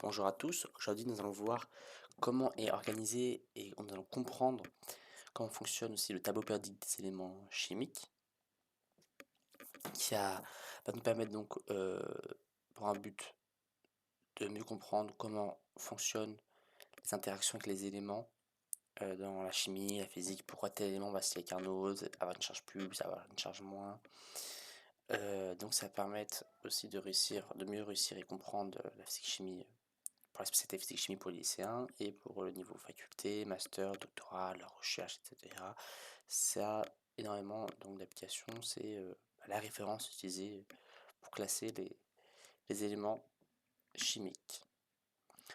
Bonjour à tous, aujourd'hui nous allons voir comment est organisé et nous allons comprendre comment fonctionne aussi le tableau périodique des éléments chimiques va nous permettre donc pour un but de mieux comprendre comment fonctionnent les interactions avec les éléments dans la chimie, la physique, pourquoi tel élément va se lier avec un autre, avoir une charge plus, avoir une charge moins. Donc ça va permettre aussi de mieux réussir et comprendre la physique-chimie pour la spécialité physique-chimie pour les lycéens et pour le niveau faculté, master, doctorat, la recherche, etc. Ça a énormément donc d'applications, c'est la référence utilisée pour classer les éléments chimiques.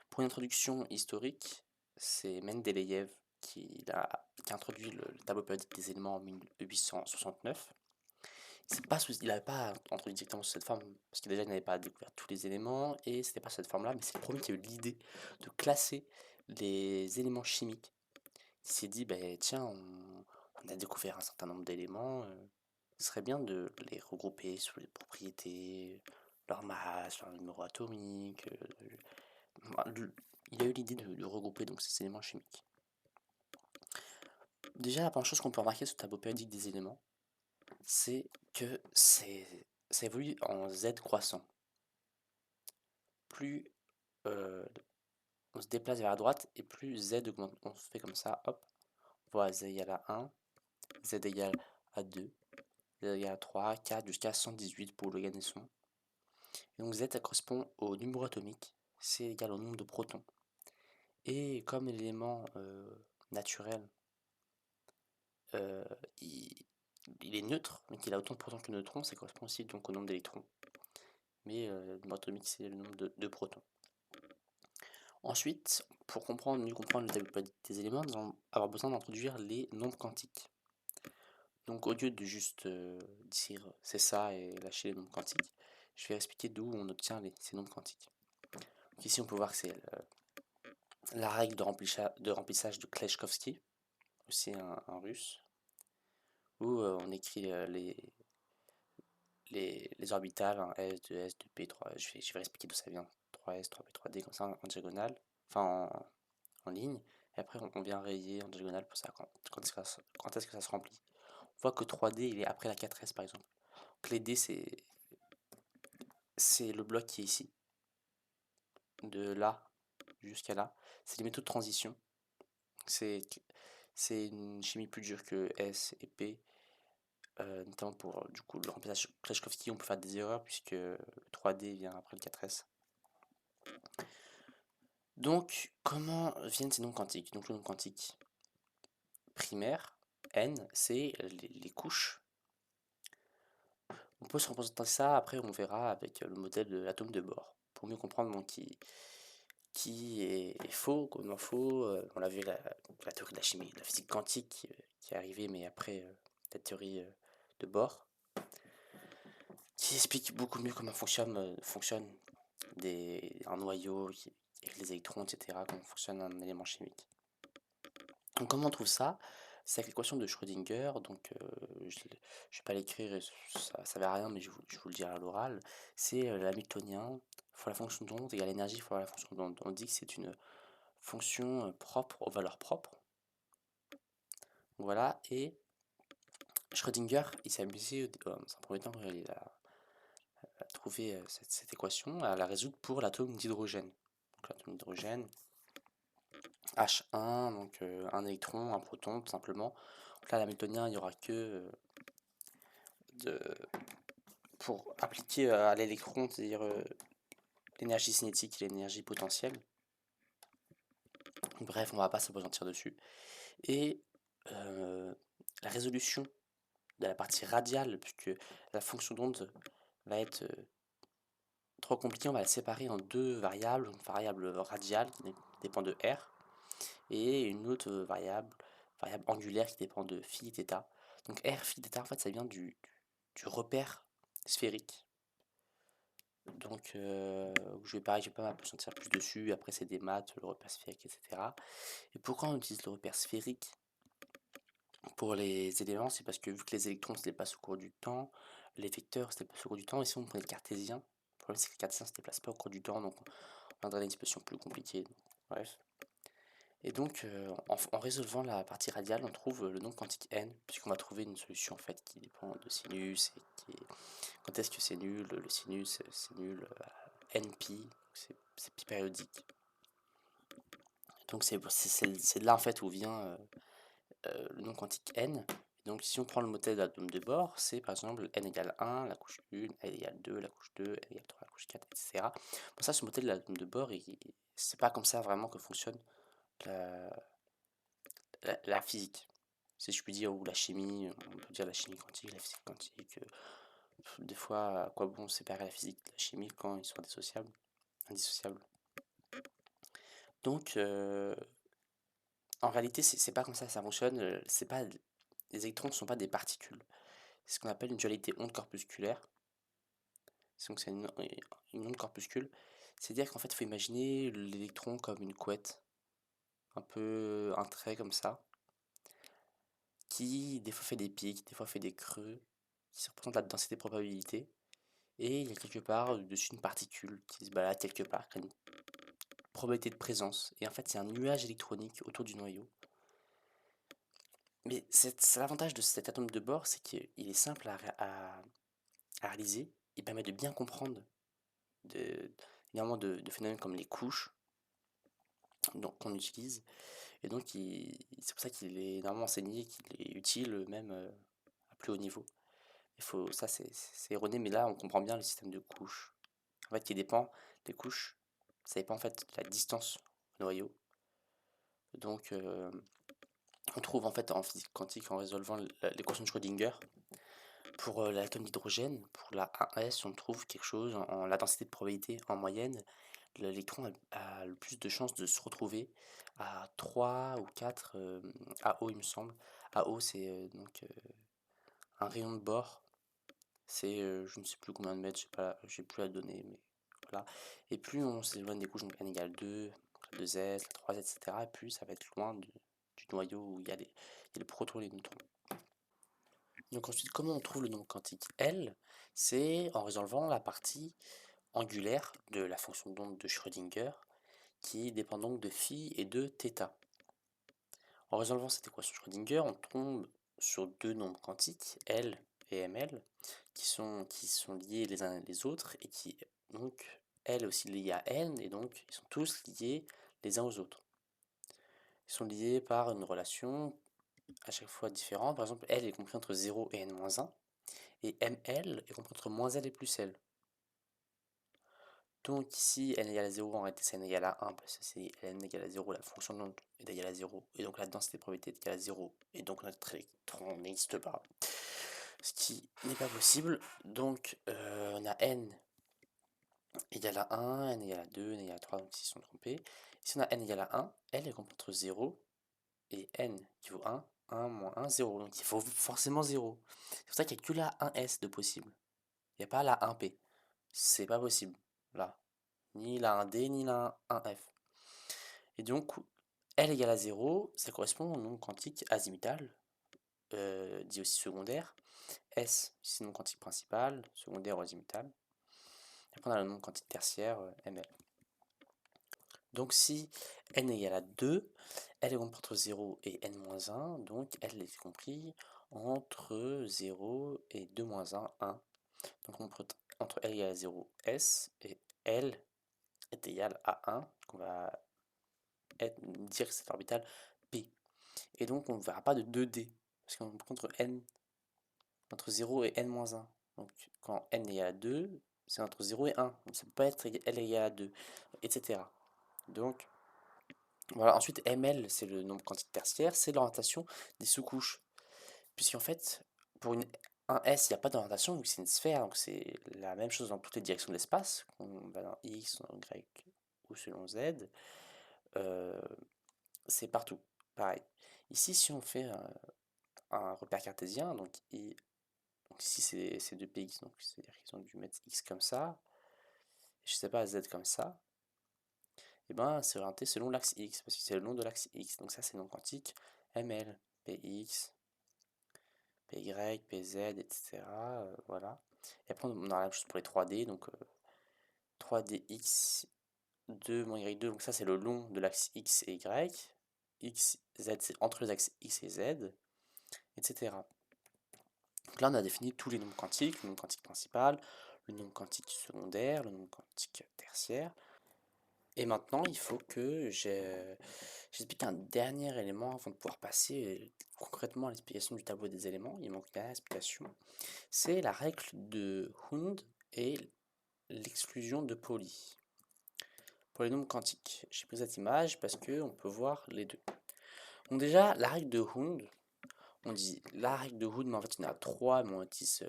Pour une introduction historique, c'est Mendeleïev qui a introduit le tableau périodique des éléments en 1869. C'est pas il n'avait pas introduit directement sous cette forme, parce que déjà il n'avait pas découvert tous les éléments, et c'était pas sous cette forme-là, mais c'est le premier qui a eu l'idée de classer les éléments chimiques. Il s'est dit, ben tiens, on a découvert un certain nombre d'éléments, ce serait bien de les regrouper sous les propriétés, leur masse, leur numéro atomique. Bah, il a eu l'idée de regrouper donc ces éléments chimiques. Déjà, la première chose qu'on peut remarquer sur le tableau périodique des éléments, c'est que ça évolue en Z croissant. Plus euh, on se déplace vers la droite et plus Z augmente. On se fait comme ça, hop, on voit Z égale à 1, Z égale à 2, Z égale à 3, 4, jusqu'à 118 pour le garnison. Et donc Z, ça correspond au numéro atomique, c'est égal au nombre de protons. Et comme l'élément naturel, euh, il, il est neutre, donc il a autant de protons que de neutrons, ça correspond aussi donc au nombre d'électrons. Mais le numéro atomique, c'est le nombre de protons. Ensuite, pour mieux comprendre le tableau périodique des éléments, nous allons avoir besoin d'introduire les nombres quantiques. Donc au lieu de juste dire c'est ça et lâcher les nombres quantiques, je vais expliquer d'où on obtient ces nombres quantiques. Donc ici on peut voir que c'est la règle de remplissage de Kleshkovsky, aussi un russe, où on écrit les orbitales, hein, S, 2S, 2P, 3. Je vais expliquer d'où ça vient. 3S, 3P, 3D, comme ça en diagonale, enfin en ligne. Et après, on vient rayer en diagonale pour ça quand est-ce que ça se remplit. On voit que 3D, il est après la 4S par exemple. Donc les D, c'est le bloc qui est ici, de là jusqu'à là. C'est les métaux de transition. C'est c'est une chimie plus dure que S et P, notamment pour du coup le remplissage Kleshkovsky, on peut faire des erreurs puisque le 3D vient après le 4S. Donc, comment viennent ces nombres quantiques? Donc, le nombre quantique primaire, n, c'est les couches. On peut se représenter ça, après on verra avec le modèle de l'atome de Bohr, pour mieux comprendre donc, qui est faux, comment faux. On l'a vu la théorie de la chimie, de la physique quantique qui est arrivée, mais après la théorie de Bohr, qui explique beaucoup mieux comment fonctionne un noyau avec les électrons, etc., comment fonctionne un élément chimique. Donc comment on trouve ça? C'est avec l'équation de Schrödinger, donc je ne vais pas l'écrire, et ça ne servait à rien, mais je vous le dirai à l'oral. C'est l'hamiltonien fois la fonction d'onde égale l'énergie fois la fonction d'onde. On dit que c'est une fonction propre aux valeurs propres. Voilà, et Schrödinger, il s'est amusé dans un premier temps, il a trouvé cette équation, à la résoudre pour l'atome d'hydrogène. Donc l'atome d'hydrogène, H1, donc un électron, un proton, tout simplement. Donc là, l'hamiltonien, il n'y aura que pour appliquer à l'électron, c'est-à-dire l'énergie cinétique et l'énergie potentielle. Bref, on va pas s'apesantir dessus. Et la résolution de la partie radiale, puisque la fonction d'onde va être trop compliquée, on va la séparer en deux variables. Une variable radiale qui dépend de r, et une autre variable angulaire qui dépend de phi θ. Donc r, phi θ, en fait, ça vient du repère sphérique. Donc, je vais pas m'appesantir plus dessus. Après, c'est des maths, le repère sphérique, etc. Et pourquoi on utilise le repère sphérique pour les éléments? C'est parce que vu que les électrons se déplacent au cours du temps, les vecteurs se déplacent au cours du temps. Et si on prend le cartésien, le problème c'est que le cartésien se déplace pas au cours du temps. Donc, reviendrai à une situation plus compliquée. Bref. Et donc, en résolvant la partie radiale, on trouve le nombre quantique n, puisqu'on va trouver une solution en fait qui dépend de sinus et qui est... Quand est-ce que c'est nul? Le sinus, c'est nul à npi, c'est pi périodique. Donc c'est de là en fait où vient le nombre quantique n. Donc si on prend le modèle d'atome de Bohr, c'est par exemple n égale 1, la couche 1, n égale 2, la couche 2, n égale 3, la couche 4, etc. Pour ça, ce modèle de l'atome de Bohr, c'est pas comme ça vraiment que fonctionne la, la physique, si je puis dire, ou la chimie, on peut dire la chimie quantique, la physique quantique. Des fois, à quoi bon séparer la physique de la chimie quand ils sont indissociables? Indissociables. Donc, en réalité, c'est pas comme ça fonctionne. C'est pas, les électrons ne sont pas des particules. C'est ce qu'on appelle une dualité onde-corpusculaire. Donc, c'est une onde corpuscule. C'est-à-dire qu'en fait, il faut imaginer l'électron comme une couette, un peu un trait comme ça, qui des fois fait des pics, des fois fait des creux, qui représente la densité de probabilité. Et il y a quelque part au-dessus une particule qui se balade quelque part, qui a une probabilité de présence. Et en fait, c'est un nuage électronique autour du noyau. Mais c'est l'avantage de cet atome de Bohr, c'est qu'il est simple à réaliser. Il permet de bien comprendre énormément de phénomènes comme les couches qu'on utilise. Et donc, c'est pour ça qu'il est énormément enseigné, qu'il est utile même à plus haut niveau. Ça, c'est erroné, mais là, on comprend bien le système de couches. En fait, qui dépend des couches, ça dépend en fait de la distance au noyau. Donc, on trouve en fait en physique quantique, en résolvant l'équation de Schrödinger, pour l'atome d'hydrogène, pour la 1s, on trouve quelque chose en la densité de probabilité en moyenne. L'électron a le plus de chances de se retrouver à 3 ou 4 AO, il me semble. AO, c'est un rayon de Bohr. C'est je ne sais plus combien de mètres, j'ai plus la donnée, mais voilà. Et plus on s'éloigne des couches, donc n égale 2, la 2s, la 3s, etc., et plus ça va être loin du noyau où il y a les protons et les neutrons. Donc ensuite, comment on trouve le nombre quantique L? C'est en résolvant la partie angulaire de la fonction d'onde de Schrödinger, qui dépend donc de phi et de θ. En résolvant cette équation de Schrödinger, on tombe sur deux nombres quantiques, L et ML, qui sont liés les uns les autres, et qui, donc, L est aussi lié à N, et donc, ils sont tous liés les uns aux autres. Ils sont liés par une relation à chaque fois différente. Par exemple, L est compris entre 0 et N-1, et ML est compris entre moins L et plus L. Donc ici, n égale à 0, en réalité c'est n égale à 1, parce que c'est n égale à 0, la fonction de l'onde est égale à 0, et donc la densité de probabilité est égale à 0, et donc notre électron n'existe pas. Ce qui n'est pas possible, donc on a n égale à 1, n égale à 2, n égale à 3, donc ici ils sont trompés. Ici on a n égale à 1, L est compris entre 0 et n qui vaut 1 moins 1, 0, donc il faut forcément 0. C'est pour ça qu'il n'y a que la 1s de possible, il n'y a pas la 1p, c'est pas possible, là. Ni la 1D, ni la 1F. Et donc, L égale à 0, ça correspond au nombre quantique azimutal, dit aussi secondaire. S, c'est le nombre quantique principal, secondaire ou azimutal. Et après, on a le nombre quantique tertiaire, ML. Donc, si n égale à 2, L est compris entre 0 et n-1, donc L est compris entre 0 et 2-1, 1. Donc, entre L égale à 0, S, et L est égal à 1, donc on va dire que c'est l'orbital P. Et donc on ne verra pas de 2D, parce qu'on prend entre 0 et n-1. Donc quand n est égal à 2, c'est entre 0 et 1. Donc ça ne peut pas être L égale à 2, etc. Donc voilà, ensuite ML, c'est le nombre quantique tertiaire, c'est l'orientation des sous-couches. Puisqu'en fait, pour un S, il n'y a pas d'orientation, vu que c'est une sphère, donc c'est la même chose dans toutes les directions de l'espace, qu'on va dans X, dans Y ou selon Z. C'est partout, pareil. Ici, si on fait un repère cartésien, donc ici c'est 2px, donc c'est-à-dire qu'ils ont dû mettre x comme ça, je sais pas, z comme ça, et ben c'est orienté selon l'axe x, parce que c'est le nom de l'axe x, donc ça c'est le nom quantique ml, px, py, pz, etc. Voilà. Et après on aura la même chose pour les 3D, donc 3dx de mon y2, donc ça c'est le long de l'axe x et y, x, z c'est entre les axes x et z, etc. Donc là on a défini tous les nombres quantiques, le nombre quantique principal, le nombre quantique secondaire, le nombre quantique tertiaire. Et maintenant il faut que j'explique un dernier élément avant de pouvoir passer concrètement à l'explication du tableau des éléments. Il manque une dernière explication. C'est la règle de Hund et l'exclusion de Pauli. Pour les nombres quantiques, j'ai pris cette image parce qu'on peut voir les deux. Donc déjà, la règle de Hund, on dit la règle de Hund, mais en fait il y en a trois, mais on utilise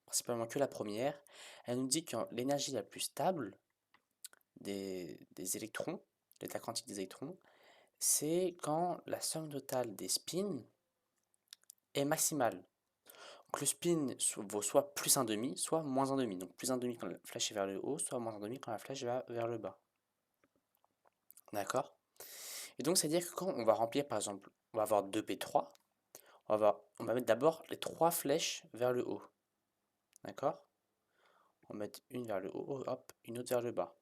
principalement que la première. Elle nous dit que l'énergie la plus stable des électrons, l'état quantique des électrons, c'est quand la somme totale des spins est maximale. Donc le spin vaut soit plus 1,5, soit moins 1,5. Donc plus 1,5 quand la flèche est vers le haut, soit moins 1,5 quand la flèche va vers le bas. D'accord? Et donc, c'est-à-dire que quand on va remplir, par exemple, on va avoir 2p3, on va mettre d'abord les trois flèches vers le haut. D'accord? On va mettre une vers le haut, hop, une autre vers le bas.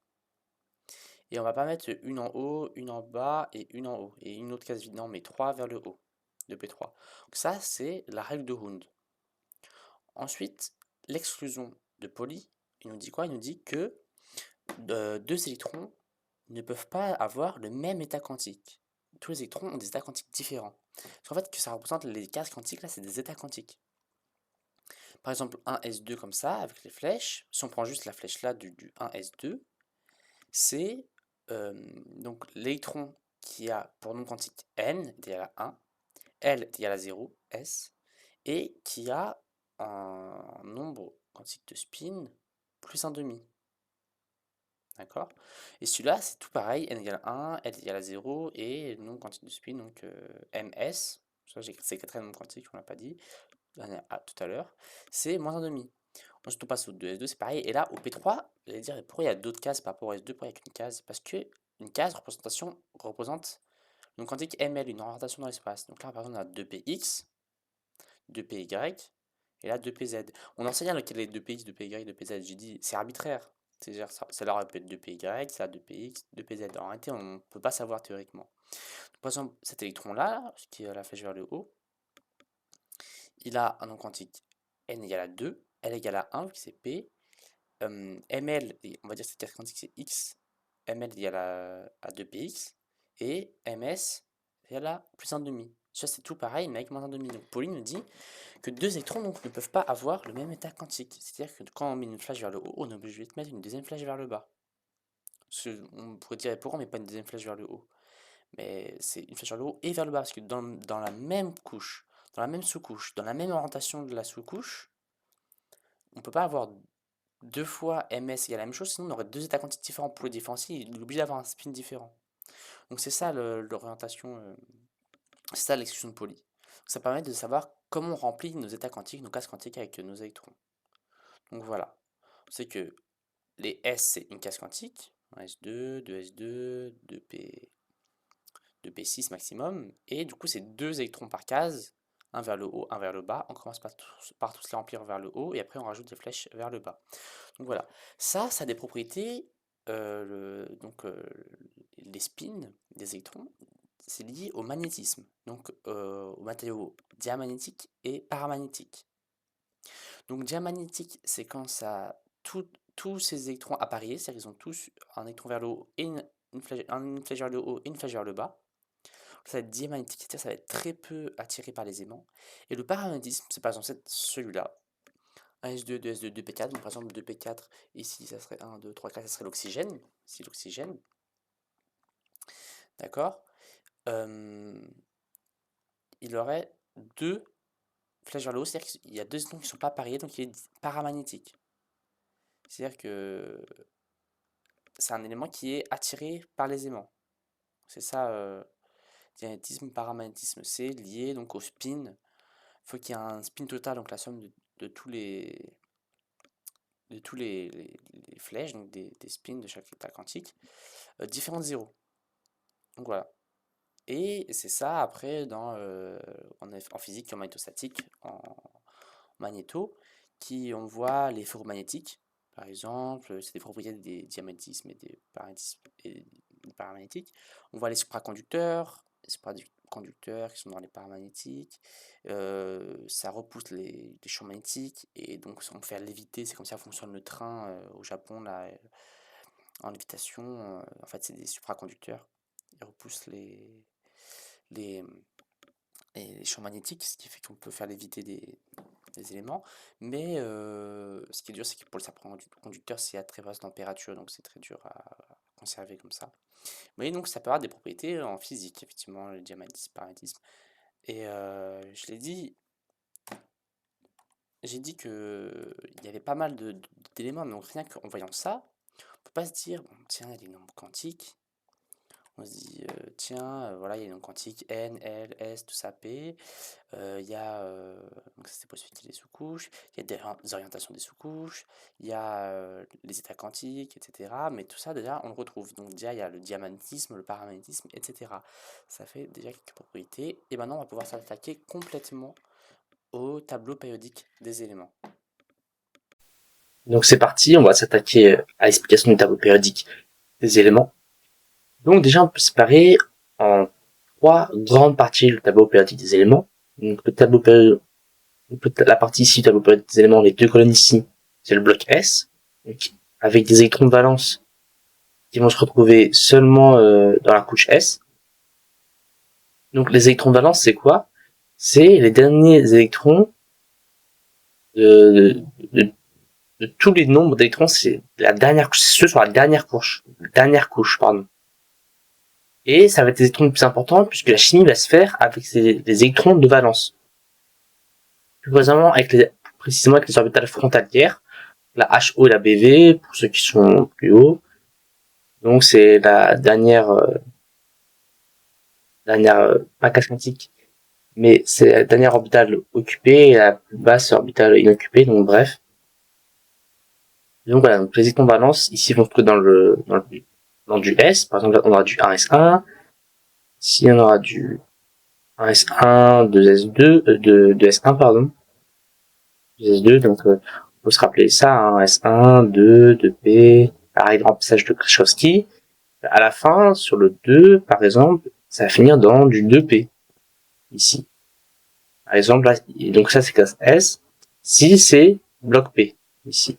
Et on va pas mettre une en haut, une en bas et une en haut. Et une autre case vide, non, mais trois vers le haut, 2p3. Donc ça, c'est la règle de Hund. Ensuite, l'exclusion de Pauli, il nous dit quoi? Il nous dit que deux électrons ne peuvent pas avoir le même état quantique. Tous les électrons ont des états quantiques différents. Parce qu'en fait, que ça représente les cases quantiques, là, c'est des états quantiques. Par exemple, un S2 comme ça, avec les flèches, si on prend juste la flèche là du 1S2, c'est donc l'électron qui a pour nombre quantique n est égal à 1, L est égal à 0, S, et qui a un nombre quantique de spin plus 1,5. D'accord? Et celui-là, c'est tout pareil, n égale 1, L égale à 0, et le nombre quantique de spin, donc ms, ça c'est le quatrième nombre quantique, on l'a pas dit, tout à l'heure, c'est moins 1,5. Ensuite, on passe au 2S2, c'est pareil, et là, au P3, j'allais dire, pourquoi il y a d'autres cases par rapport au S2, pourquoi il n'y a qu'une case? Parce que une case représentation représente le nombre quantique ml, une orientation dans l'espace. Donc là, par exemple, on a 2px, 2py, et là 2pz. On enseigne lequel est 2px, 2py, 2pz. J'ai dit, c'est arbitraire. C'est-à-dire, ça leur peut être 2py, ça 2px, 2pz. En réalité, on ne peut pas savoir théoriquement. Donc, par exemple, cet électron-là, qui a la flèche vers le haut, il a un nombre quantique n égale à 2, l égale à 1, vu que c'est p. ml, on va dire que cette carte quantique c'est x, ml égale à 2px, et ms égale à plus 1,5. Ça, c'est tout pareil, mais avec moins 1,5. Donc, Pauline nous dit que deux électrons donc, ne peuvent pas avoir le même état quantique. C'est-à-dire que quand on met une flèche vers le haut, on est obligé de mettre une deuxième flèche vers le bas. On pourrait dire pourquoi on met pas une deuxième flèche vers le haut. Mais c'est une flèche vers le haut et vers le bas, parce que dans la même couche, dans la même sous-couche, dans la même orientation de la sous-couche, on ne peut pas avoir deux fois ms égale la même chose, sinon on aurait deux états quantiques différents. Pour le différencier, il est obligé d'avoir un spin différent. Donc c'est ça l'orientation, c'est ça l'exclusion de Pauli. Ça permet de savoir comment on remplit nos états quantiques, nos cases quantiques avec nos électrons. Donc voilà, c'est que les S c'est une case quantique, 1s2, 2s2, 2p, 2p6 maximum, et du coup c'est deux électrons par case, un vers le haut, un vers le bas. On commence par tous les remplir vers le haut, et après on rajoute des flèches vers le bas. Donc voilà, ça a des propriétés, les spins des électrons, c'est lié au magnétisme, donc aux matériaux diamagnétiques et paramagnétiques. Donc diamagnétique, c'est quand ça tous ces électrons appariés, c'est-à-dire qu'ils ont tous un électron vers le haut et une flèche vers le haut et une flèche vers le bas. Ça va être diamagnétique, c'est-à-dire ça va être très peu attiré par les aimants. Et le paramagnétisme, c'est par exemple celui-là. 1s2, 2s2, 2p4. Donc par exemple 2p4, ici ça serait 1, 2, 3, 4, ça serait l'oxygène. Ici l'oxygène. D'accord? Il aurait deux flèches vers le haut, c'est-à-dire qu'il y a deux électrons qui ne sont pas pariés, donc il est paramagnétique. C'est-à-dire que c'est un élément qui est attiré par les aimants. C'est ça, magnétisme, paramagnétisme. C'est lié donc au spin. Il faut qu'il y ait un spin total, donc la somme de tous les flèches, donc des spins de chaque état quantique, différents de 0. Donc voilà. Et c'est ça après en physique, en magnétostatique, en magnéto, on voit les ferromagnétiques. Par exemple, c'est des propriétés des diamagnétismes et des paramagnétiques. On voit les supraconducteurs, qui sont dans les paramagnétiques. Ça repousse les champs magnétiques et donc on fait léviter. C'est comme ça fonctionne le train au Japon là, en lévitation. En fait, c'est des supraconducteurs. Ils repoussent les, les champs magnétiques, ce qui fait qu'on peut faire léviter des éléments. Mais ce qui est dur, c'est que pour le supraconducteur, c'est à très basse température, donc c'est très dur à conserver comme ça. Mais donc ça peut avoir des propriétés en physique, effectivement, le diamagnétisme, paramagnétisme. Et je l'ai dit, j'ai dit que il y avait pas mal d'éléments, donc rien qu'en voyant ça, on peut pas se dire, bon, tiens, il y a des nombres quantiques. On se dit, tiens, voilà, il y a des nombres quantiques, N, L, S, tout ça, P. Il y a, donc ça c'est pour expliquer les sous-couches, il y a des orientations des sous-couches, il y a les états quantiques, etc. Mais tout ça déjà on le retrouve. Donc déjà il y a le diamagnétisme, le paramagnétisme, etc. Ça fait déjà quelques propriétés. Et maintenant on va pouvoir s'attaquer complètement au tableau périodique des éléments. Donc c'est parti, on va s'attaquer à l'explication du tableau périodique des éléments. Donc déjà on peut séparer en trois grandes parties le tableau périodique des éléments. Donc la partie ici du tableau périodique des éléments, les deux colonnes ici, c'est le bloc S, donc, avec des électrons de valence qui vont se retrouver seulement dans la couche S. Donc les électrons de valence, c'est quoi? C'est les derniers électrons de, de, de tous les nombres d'électrons, c'est la dernière couche, c'est ceux sur la dernière couche, pardon. Et ça va être les électrons les plus importants puisque la chimie va se faire avec les électrons de valence. Plus précisément avec les orbitales frontalières, la HO et la BV, pour ceux qui sont plus hauts. Donc c'est la pas case quantique, mais c'est la dernière orbitale occupée et la plus basse orbitale inoccupée, donc bref. Donc voilà, donc les électrons de valence ici vont se trouver dans du S, par exemple là on aura du 1S1, ici on aura du 1S1, 2S2, de S1 pardon, 2S2, donc on peut se rappeler ça, hein, S1, 2, 2P, pareil le remplissage de Krzyzewski. À la fin, sur le 2, par exemple, ça va finir dans du 2P, ici. Par exemple, là, donc ça c'est classe S, si c'est bloc P, ici.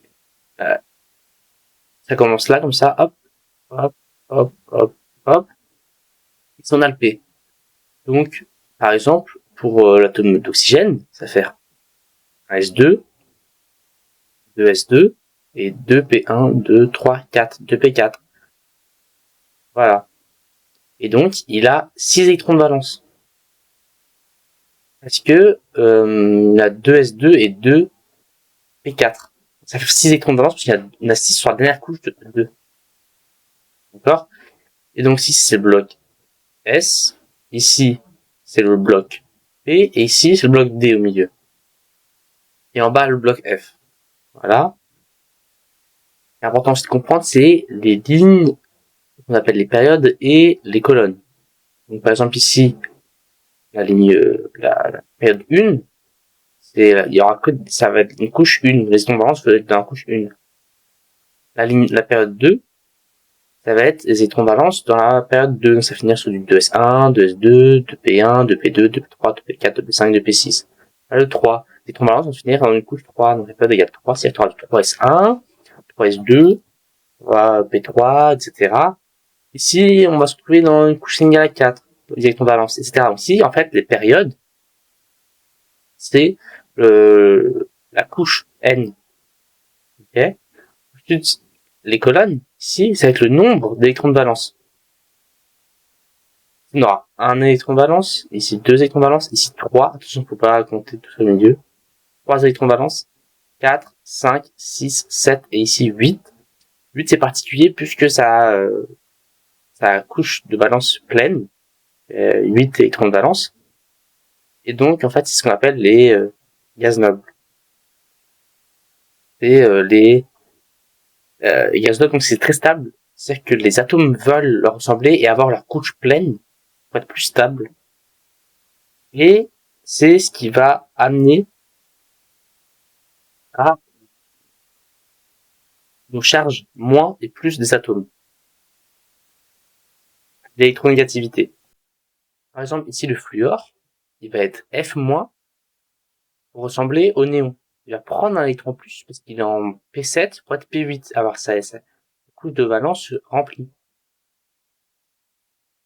Ça commence là, comme ça, hop, hop, hop, hop, hop, et on a le P. Donc, par exemple, pour l'atome d'oxygène, ça va faire un S2, 2S2, et 2P1, 2, 3, 4, 2P4. Voilà. Et donc, il a 6 électrons de valence. Parce que il a 2S2 et 2P4. Ça fait 6 électrons de valence parce qu'il y en a 6 sur la dernière couche de 2. D'accord? Et donc, si c'est le bloc S, ici, c'est le bloc P, et ici, c'est le bloc D au milieu. Et en bas, le bloc F. Voilà. L'important aussi de comprendre, c'est les lignes qu'on appelle les périodes et les colonnes. Donc, par exemple, ici, la ligne, la période 1, il y aura que, ça va être une couche 1. Les électrons de valence vont être dans la couche 1. La période 2, ça va être les électrons de valence dans la période 2. Donc, ça va finir sur du 2S1, 2S2, 2P1, 2P2, 2P3, 2P4, 2P5, 2P6. Le 3, les électrons de valence vont finir dans une couche 3. Donc, la période égale 3, c'est-à-dire qu'il y aura du 3S1, 3S2, 3P3, etc. Ici, on va se trouver dans une couche égale à 4, les électrons de valence, etc. Donc, ici, en fait, les périodes, c'est la couche N. Ok? Ensuite, les colonnes, ici, ça va être le nombre d'électrons de valence. On aura un électron de valence, ici deux électrons de valence, ici trois. Attention, faut pas compter tout ça au milieu. 3 électrons de valence, 4, 5, 6, 7 et ici 8. 8 c'est particulier puisque ça couche de valence pleine, 8 électrons de valence. Et donc, en fait, c'est ce qu'on appelle les gaz nobles. C'est les gaz nobles, donc c'est très stable. C'est-à-dire que les atomes veulent leur ressembler et avoir leur couche pleine pour être plus stable. Et c'est ce qui va amener à nous charge moins et plus des atomes. L'électronégativité. Par exemple, ici, le fluor, il va être F- pour ressembler au néon. Il va prendre un électron plus parce qu'il est en P7 pour être P8, avoir sa couche de valence remplie.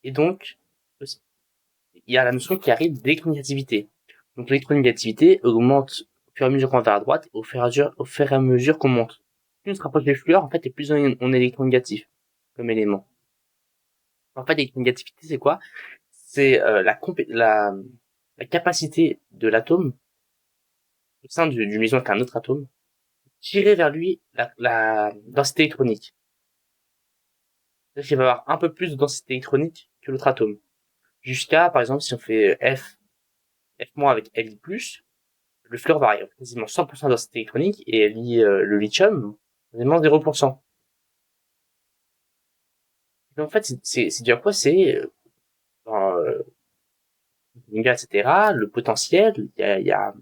Et donc, il y a la notion qui arrive d'électronégativité. Donc l'électronégativité augmente au fur et à mesure qu'on va à droite, au fur et à mesure qu'on monte. Plus on se rapproche du fluor, en fait, et plus on est électronégatif comme élément. En fait, l'électronégativité, c'est quoi? C'est la capacité de l'atome, au sein d'une liaison avec un autre atome, tirer vers lui la densité électronique. C'est-à-dire qu'il va avoir un peu plus de densité électronique que l'autre atome. Jusqu'à, par exemple, si on fait F- avec Li+, le fluor va avoir quasiment 100% de densité électronique et le lithium, quasiment 0%. Donc, en fait, c'est dû à quoi? C'est, dans etc., le potentiel, il y a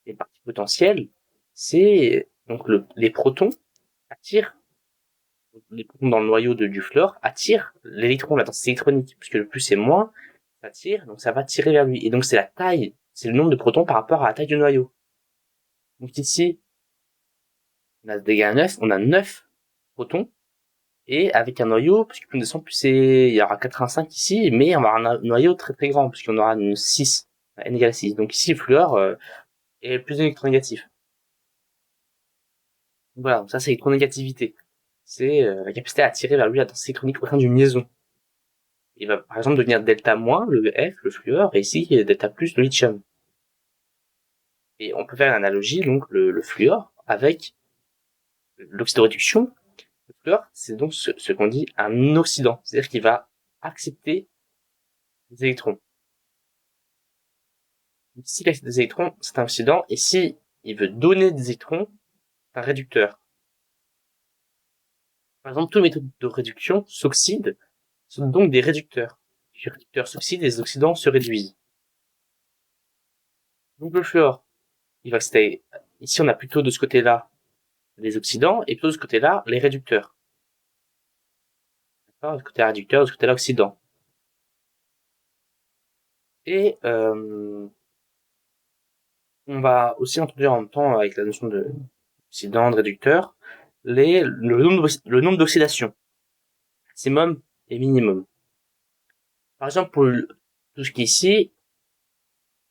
les parties potentielles, c'est, donc les protons attirent, les protons dans le noyau du fluor attirent l'électron, la densité électronique, puisque le plus et moins, ça tire, donc ça va tirer vers lui. Et donc c'est la taille, c'est le nombre de protons par rapport à la taille du noyau. Donc ici, on a des 9, on a 9 protons, et avec un noyau, plus on descend, plus il y aura 85 ici, mais on va avoir un noyau très très grand, puisqu'on aura une 6, n égale 6. Donc ici, le fluor est plus électronégatif. Donc voilà, donc ça c'est l'électronégativité. C'est la capacité à attirer vers lui la densité électronique au sein d'une liaison. Il va par exemple devenir delta-, le F, le fluor, et ici delta+, le lithium. Et on peut faire une analogie, donc le fluor, avec l'oxydoréduction. Le fluor, c'est donc ce qu'on dit un oxydant, c'est-à-dire qu'il va accepter des électrons. S'il accepte des électrons, c'est un oxydant, et si il veut donner des électrons, c'est un réducteur. Par exemple, toutes les méthodes de réduction s'oxydent, sont donc des réducteurs. Les réducteurs s'oxydent et les oxydants se réduisent. Donc le fluor, il va accepter, ici on a plutôt de ce côté-là les oxydants, et plutôt de ce côté-là les réducteurs. D'accord? De ce côté-là réducteur, de ce côté-là oxydant. Et on va aussi introduire en même temps, avec la notion de oxydant, de réducteur, le nombre d'oxydations, maximum et minimum. Par exemple, pour tout ce qui est ici,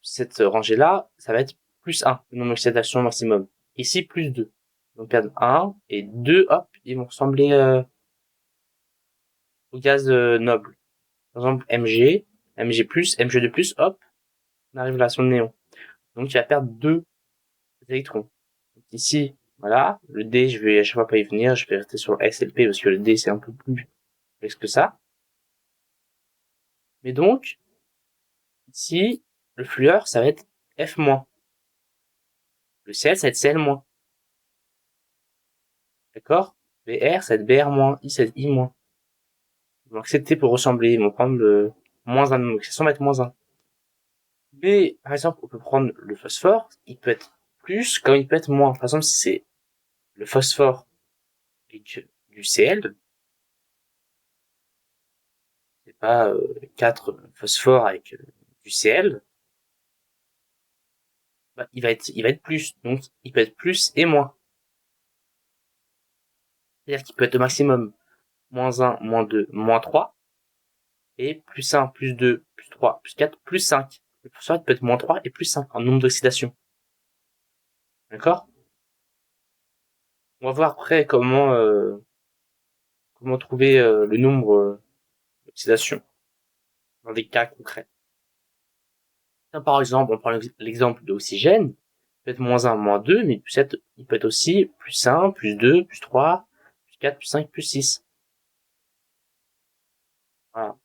cette rangée-là, ça va être plus 1, le nombre d'oxydations maximum. Ici, plus 2. Donc, 1 et 2, hop, ils vont ressembler au gaz noble. Par exemple, Mg, Mg+, Mg2+, hop, on arrive à la relation de néon. Donc, il va perdre 2 électrons. Donc, ici, voilà, le D, je vais à chaque fois pas y venir, je vais rester sur S et le P parce que le D, c'est un peu plus complexe que ça. Mais donc, ici, le fluor, ça va être F-. Le Cl, ça va être Cl-. D'accord? Br, ça va être Br-, I, ça va être I-. Ils vont accepter pour ressembler, ils vont prendre le -1, donc ça va être -1. Mais, par exemple, on peut prendre le phosphore, il peut être plus comme il peut être moins. Par exemple, si c'est le phosphore avec du Cl, c'est pas 4 phosphores avec du Cl, bah, il va être plus. Donc, il peut être plus et moins. C'est-à-dire qu'il peut être au maximum -1, -2, -3, et +1, +2, +3, +4, +5. Le phosphore peut être -3 et +5 en nombre d'oxydation. D'accord? On va voir après comment trouver le nombre d'oxydation dans des cas concrets. Par exemple, on prend l'exemple de l'oxygène, peut-être -1, -2, mais il peut être aussi +1, +2, +3, +4, +5, +6. Voilà.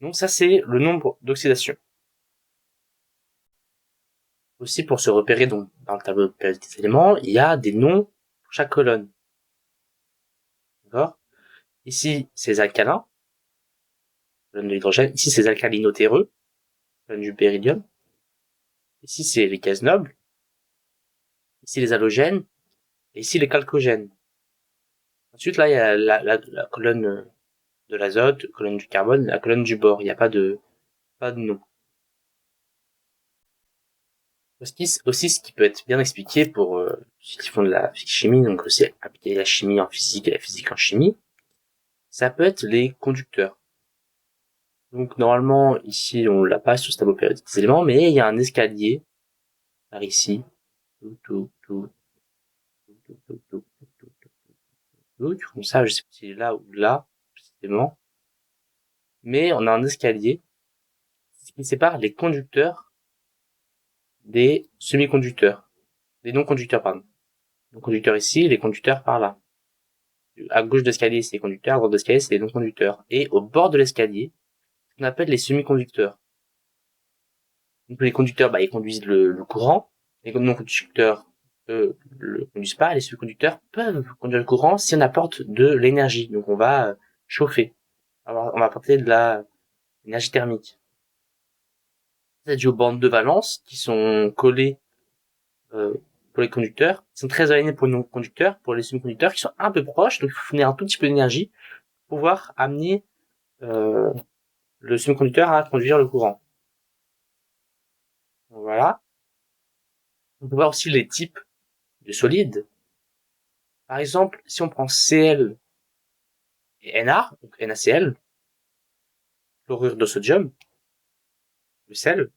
Donc ça, c'est le nombre d'oxydation. Aussi, pour se repérer donc dans le tableau de période des éléments, il y a des noms pour chaque colonne. D'accord? Ici, c'est les alcalins, colonne de l'hydrogène. Ici, c'est les alcalinotéreux, colonne du beryllium. Ici, c'est les gaz nobles. ici les halogènes, et ici les chalcogènes. Ensuite, là, il y a la colonne de l'azote, la colonne du carbone, la colonne du bore. Il n'y a pas de nom. Aussi, ce qui peut être bien expliqué pour ceux qui font de la chimie, donc aussi appliquer la chimie en physique et la physique en chimie, ça peut être les conducteurs. Donc normalement, ici, on l'a pas sur ce tableau périodique des éléments, mais il y a un escalier par ici. Comme ça, je sais pas si c'est là ou là, précisément. Mais on a un escalier qui sépare les conducteurs des semi-conducteurs. Des non-conducteurs, pardon. Les conducteurs ici, les conducteurs par là. À gauche de l'escalier, c'est les conducteurs, à droite de l'escalier, c'est les non-conducteurs. Et au bord de l'escalier, ce qu'on appelle les semi-conducteurs. Donc les conducteurs, ils conduisent le courant. Les non-conducteurs, le conduisent pas. Les semi-conducteurs peuvent conduire le courant si on apporte de l'énergie. Donc on va chauffer. Alors, on va apporter de l'énergie thermique. C'est dû aux bandes de valence qui sont collées pour les conducteurs, qui sont très éloignées pour les non-conducteurs, pour les semi-conducteurs qui sont un peu proches, donc il faut fournir un tout petit peu d'énergie pour pouvoir amener le semi-conducteur à conduire le courant. Voilà. On peut voir aussi les types de solides. Par exemple, si on prend Cl et Na, donc NaCl, chlorure de sodium, le sel,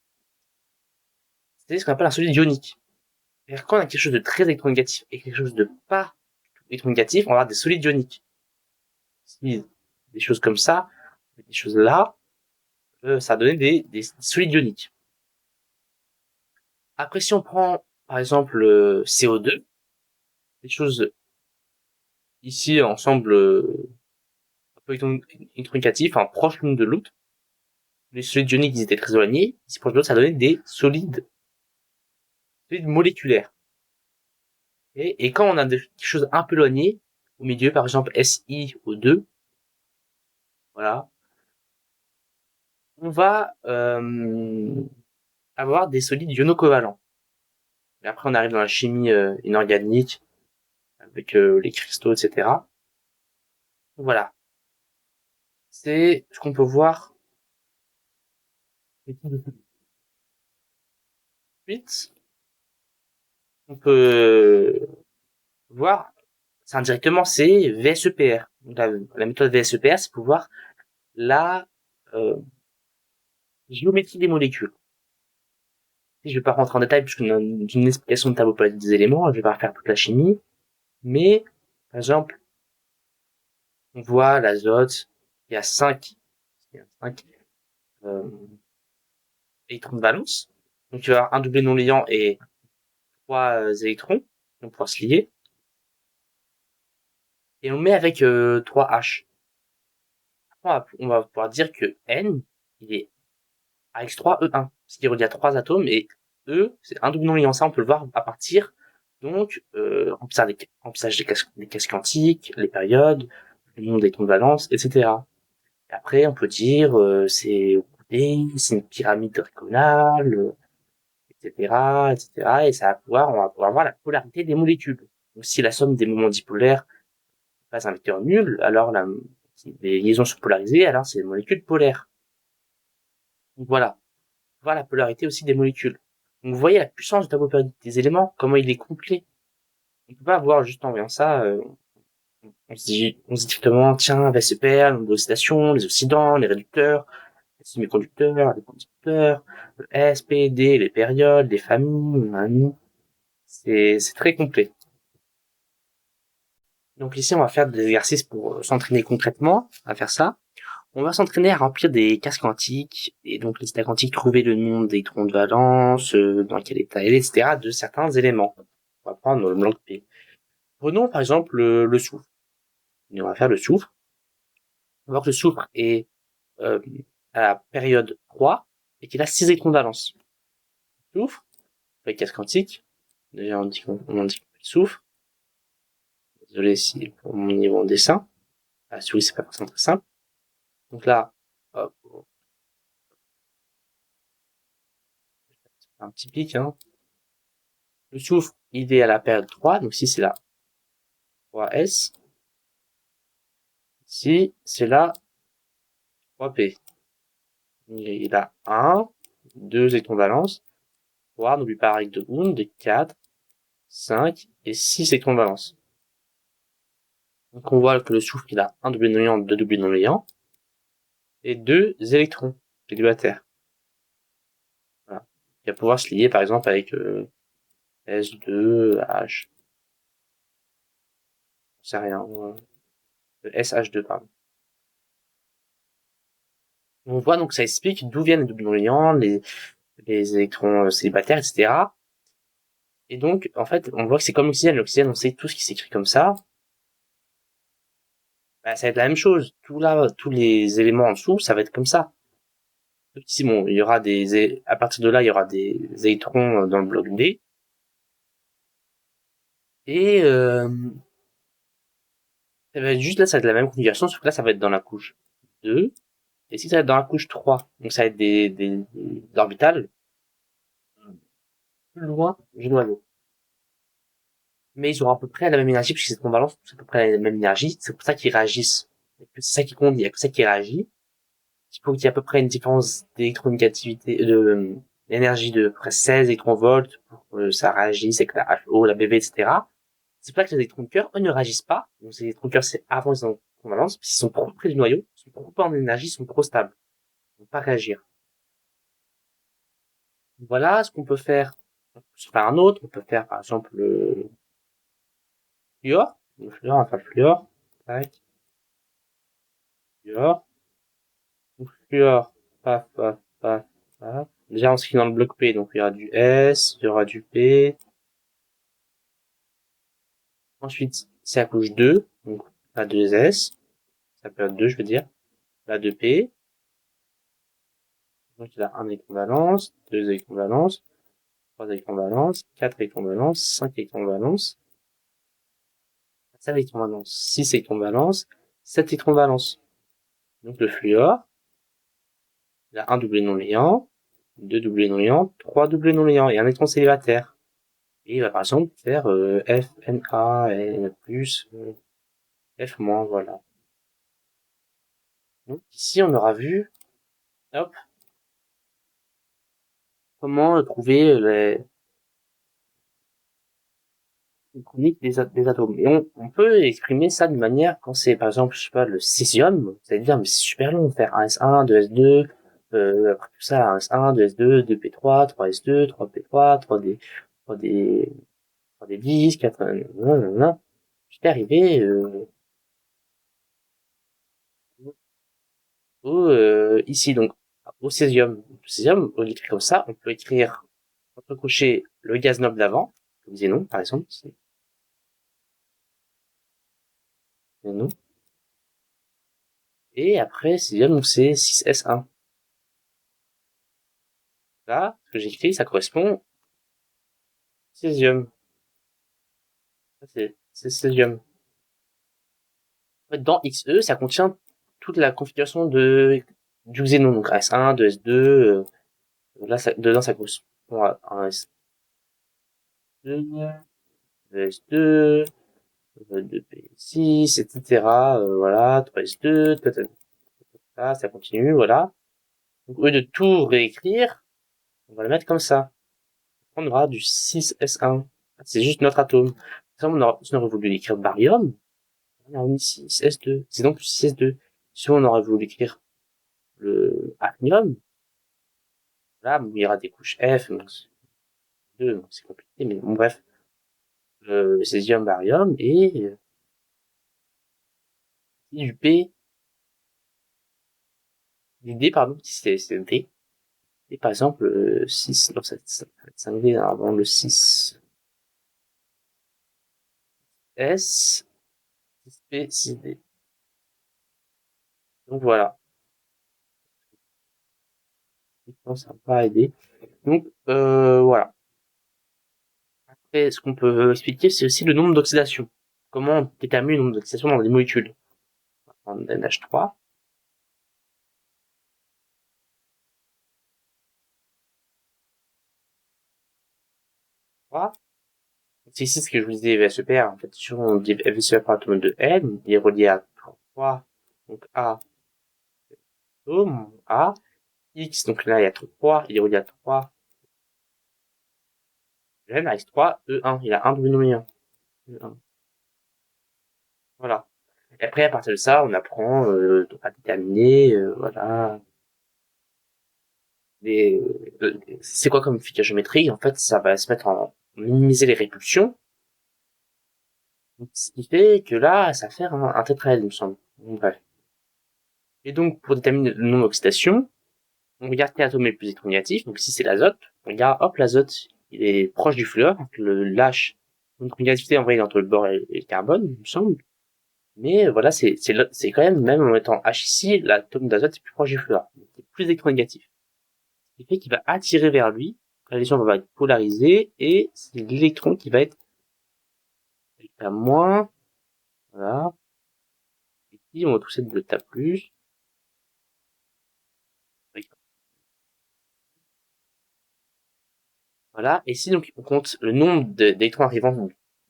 c'est ce qu'on appelle un solide ionique. Et quand on a quelque chose de très électronégatif et quelque chose de pas électronégatif, on va avoir des solides ioniques. Si des choses comme ça, des choses là, ça va donner des solides ioniques. Après, si on prend, par exemple, le CO2, des choses ici ensemble un peu électronégatifs, proches l'une de l'autre. Les solides ioniques, ils étaient très éloignés. Ici, proches de l'autre, ça donnait des solides moléculaires. Et quand on a quelque chose un peu éloigné, au milieu, par exemple, SiO2, voilà, on va avoir des solides ionocovalents. Et après, on arrive dans la chimie inorganique, avec les cristaux, etc. Voilà. C'est ce qu'on peut voir. Ensuite, on peut voir, c'est indirectement, c'est VSEPR. La méthode VSEPR, c'est pour voir la géométrie des molécules. Je vais pas rentrer en détail puisqu'on a une explication de tableau périodique des éléments, je vais pas refaire toute la chimie, mais par exemple, on voit l'azote, il y a 5 euh, électrons de valence, donc il va y avoir un doublé non liant et 3 électrons, qui vont pouvoir se lier, et on met avec 3 H. Après, on va pouvoir dire que N, il est AX3E1, parce qu'il relie à 3 atomes, et E, c'est un double non liant, ça on peut le voir à partir, donc, remplissage des cases quantiques, les périodes, le nombre d'électrons de valence, etc. Et après, on peut dire, c'est une pyramide trigonale, etc., etc., et on va pouvoir voir la polarité des molécules. Donc, si la somme des moments dipolaires passe un vecteur nul, alors si les liaisons sont polarisées, alors c'est des molécules polaires. Donc voilà. Voir la polarité aussi des molécules. Donc vous voyez la puissance du tableau périodique des éléments, comment il est complet. On peut pas voir juste en voyant ça, on se dit directement, tiens, VSEPR, l'oxydation, les oxydants, les réducteurs, les semi-conducteurs, les conducteurs, le S, P, D, les périodes, les familles, c'est très complet. Donc ici, on va faire des exercices pour s'entraîner concrètement à faire ça. On va s'entraîner à remplir des cases quantiques, et donc les états quantiques, trouver le nombre d'électrons de valence, dans quel état il est, etc., de certains éléments. On va prendre le blanc de P. Prenons par exemple le soufre. Et on va faire le soufre. On va voir que le soufre est à la période 3 et qu'il a 6 électrons de valence. Le soufre, avec case quantique, déjà on dit le soufre. Désolé si pour mon niveau de dessin. La souris c'est pas forcément très simple. Donc là, hop, un petit pic, hein. Le soufre, il est à la période 3, donc ici c'est la 3S. Ici, c'est la 3P. Il a 1, 2 électrons de valence, 3, n'oublie pas la règle de Hund, 4, 5 et 6 électrons de valence. Donc on voit que le soufre, il a un doublé non liant, 2 doublés non liants, et 2 électrons célibataires. Voilà. Il va pouvoir se lier par exemple avec S2, H. Je sais rien. SH2, pardon. On voit donc ça explique d'où viennent les doubles non liants, les électrons célibataires, etc. Et donc, en fait, on voit que c'est comme l'oxygène. L'oxygène, on sait tout ce qui s'écrit comme ça. Bah, ça va être la même chose. Tous les éléments en dessous, ça va être comme ça. Donc ici, bon, il y aura à partir de là, il y aura des électrons dans le bloc D. Et, ça va être juste là, ça va être la même configuration, sauf que là, ça va être dans la couche 2. Et si ça va être dans la couche 3, donc ça va être des orbitales plus loin du noyau. Mais ils auront à peu près la même énergie, puisque cette convalence, c'est à peu près la même énergie. C'est pour ça qu'ils réagissent. C'est ça qui compte, il y a que ça qui réagit. Il faut qu'il y ait à peu près une différence d'électronégativité, d'énergie de près 16 électronvolts pour que ça réagisse avec la HO, la BV, etc. C'est pour ça que les électrons de cœur, eux, ne réagissent pas. Donc, les électrons de cœur, c'est avant les convalences, parce qu'ils sont trop près du noyau, ils sont trop pas en énergie, ils sont trop stables. Ils vont pas réagir. Voilà ce qu'on peut faire. On peut se faire un autre, on peut faire, par exemple, le fluor. Le fluor, on va faire le fluor. Tac. Fluor. Donc, fluor. Paf, paf, paf, paf. Déjà, on se dans le bloc P, donc il y aura du S, il y aura du P. Ensuite, c'est la couche 2, donc la 2S. Ça peut être 2, je veux dire. La 2P. Donc, il a un électron de valence, 2 électrons de valence, 3 électrons de valence, 4 électrons de valence, 5 électrons de valence, 7 électrons de valence, 6 électrons de valence, 7 électrons de valence. Donc, le fluor, il a un doublé non liant, 2 doublés non liants, 3 doublés non liants et un électron célibataire. Et il va par exemple faire F, N, A, N+, F-, voilà. Donc ici, on aura vu, hop, comment trouver les chroniques des atomes. Et on peut exprimer ça d'une manière, quand c'est par exemple, je sais pas, le césium, vous allez dire, mais c'est super long de faire 1s1, 2s2, après tout ça, 1s1, 2s2, 2p3, 3s2, 3p3, 3d, 3d, 3d10, 4, nanana. J'étais arrivé ici, donc, au césium. Le césium, on l'écrit comme ça, on peut écrire, on peut cocher le gaz noble d'avant, comme xénon, par exemple, c'est xénon. Et après, césium, donc c'est 6s1. Là, ce que j'écris, ça correspond au césium. Ça, c'est césium. En fait, dans XE, ça contient toute la configuration du xénon, donc S1, 2S2, là, dedans, ça correspond à un S2, 2S2, 2P6, etc., voilà, 3S2, ça continue, voilà. Donc, au lieu de tout réécrire, on va le mettre comme ça. On aura du 6S1. C'est juste notre atome. Si on aurait voulu l'écrire barium, on a mis 6S2. C'est donc 6S2. Si on aurait voulu écrire le hafnium, là, il y aura des couches F, donc 2, donc c'est compliqué, mais bon, bref. Le césium, barium, et du P, du D, pardon, si c'est D. Et par exemple, 6, non, ça va être 5D avant le 6. S, 6P, 6D. Donc voilà. Je pense que ça va pas aider. Donc, voilà. Après, ce qu'on peut expliquer, c'est aussi le nombre d'oxydations. Comment on détermine le nombre d'oxydations dans des molécules. On va prendre NH3. C'est ici ce que je vous disais VSEPR. En fait, si on dit VSEPR par l'atome de N, il est relié à 3. Donc A, atome, A. X, donc là, il y a 3, il est relié à 3. N avec 3, E1, il a un double nominant. E1. Voilà. Et après, à partir de ça, on apprend à déterminer, voilà, c'est quoi comme figure géométrique? En fait, ça va se mettre en minimiser les répulsions. Ce qui fait que là, ça va faire un tétraèdre, il me semble. Donc, bref. Et donc, pour déterminer le nombre d'oxydation, on regarde quel atome est le plus électronégatif. Donc ici, c'est l'azote. On regarde, hop, l'azote, il est proche du fluor. Donc le H, donc négativité en vrai, il est entre le bore et le carbone, il me semble. Mais voilà, c'est quand même en mettant H ici, l'atome d'azote est plus proche du fluor. C'est plus électronégatif. Ce qui fait qu'il va attirer vers lui, la lésion va être polarisée, et c'est l'électron qui va être à moins, voilà. Ici, on retrouve cette delta plus. Voilà. Et ici, donc, on compte le nombre d'électrons arrivant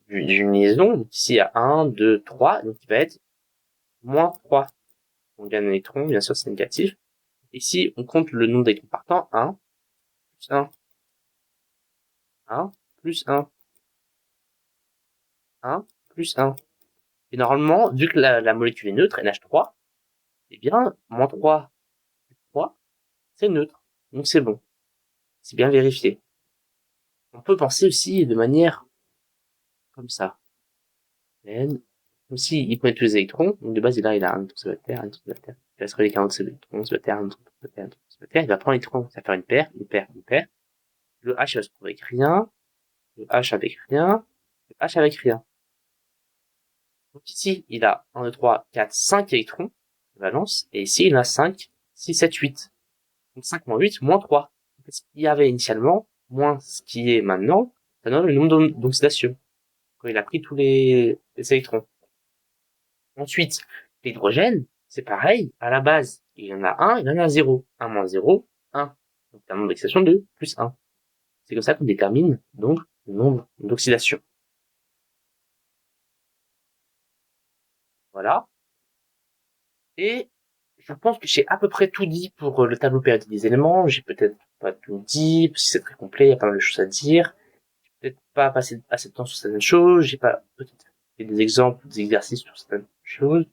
d'une liaison. Donc ici, il y a 1, 2, 3. Donc, il va être moins 3. On gagne un électron. Bien sûr, c'est négatif. Ici, on compte le nombre d'électrons partant. 1, plus 1. 1, plus 1. 1, plus 1. Et normalement, vu que la molécule est neutre, NH3, eh bien, moins 3, plus 3, c'est neutre. Donc, c'est bon. C'est bien vérifié. On peut penser aussi de manière comme ça. N, comme si il prenait tous les électrons. Donc, de base, il a un électron sur la Terre, un électron sur la Terre. Il va se relier 40 électrons sur la Terre, un électron sur la Terre, un électron sur la Terre. Il va prendre l'électron. Ça va faire une paire, une paire, une paire. Le H, il va se trouver avec rien. Le H avec rien. Le H avec rien. Donc ici, il a 1, 2, 3, 4, 5 électrons de valence. Et ici, il a 5, 6, 7, 8. Donc 5 moins 8, moins 3. Ce qu'il y avait initialement, moins ce qui est maintenant, ça donne le nombre d'oxydation. Quand il a pris tous les électrons. Ensuite, l'hydrogène, c'est pareil. À la base, il y en a 1, il y en a 0. 1 moins 0, 1. Donc un nombre d'oxydation de plus 1. C'est comme ça qu'on détermine donc le nombre d'oxydation. Voilà. Et je pense que j'ai à peu près tout dit pour le tableau périodique des éléments. J'ai peut-être pas tout dit, parce que c'est très complet, il y a pas mal de choses à dire. J'ai peut-être pas passé assez de temps sur certaines choses, j'ai pas peut-être fait des exemples, des exercices sur certaines choses. Si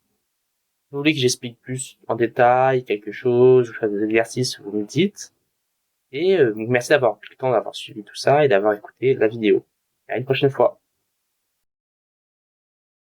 vous voulez que j'explique plus en détail quelque chose, ou faire des exercices, vous me dites. Et merci d'avoir pris le temps d'avoir suivi tout ça et d'avoir écouté la vidéo. À une prochaine fois.